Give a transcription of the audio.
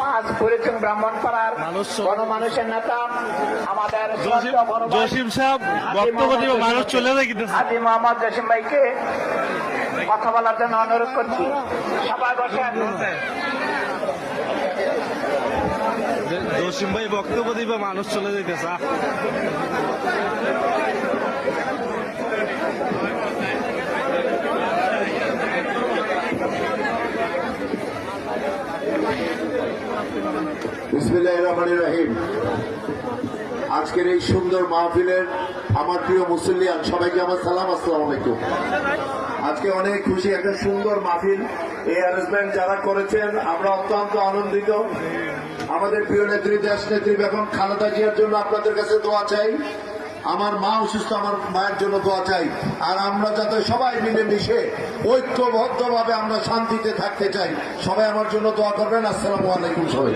সমাজ পরিচং ব্রাহ্মণপাড়ার গণমানুষের নেতা আমাদের জসিম সাহেব বক্তব্য দিব, মানুষ চলে যায় কিন্তু হাজী মোহাম্মদ জসিম ভাইকে কথা বলার জন্য অনুরোধ করছি। সবাই বসেন। জসিম ভাই বক্তব্য দিব, মানুষ চলে যাইতেছে। বিসমিল্লাহির রহমানির রহিম। আজকের এই সুন্দর মাহফিলের আমার প্রিয় মুসল্লিয়ান সবাইকে আমার সালাম, আসসালামু আলাইকুম। আজকে অনেক খুশি, একটা সুন্দর মাহফিল এই অ্যারেঞ্জমেন্ট যারা করেছেন আমরা অত্যন্ত আনন্দিত। আমাদের প্রিয় নেত্রী, দেশ নেত্রী বেগম খালেদা জিয়ার জন্য আপনাদের কাছে দোয়া চাই। আমার মা অসুস্থ, আমার মায়ের জন্য দোয়া চাই। আর আমরা যাতে সবাই মিলে মিশে ঐক্যবদ্ধভাবে আমরা শান্তিতে থাকতে চাই, সবাই আমার জন্য দোয়া করবেন। আসসালামু আলাইকুম সবাই।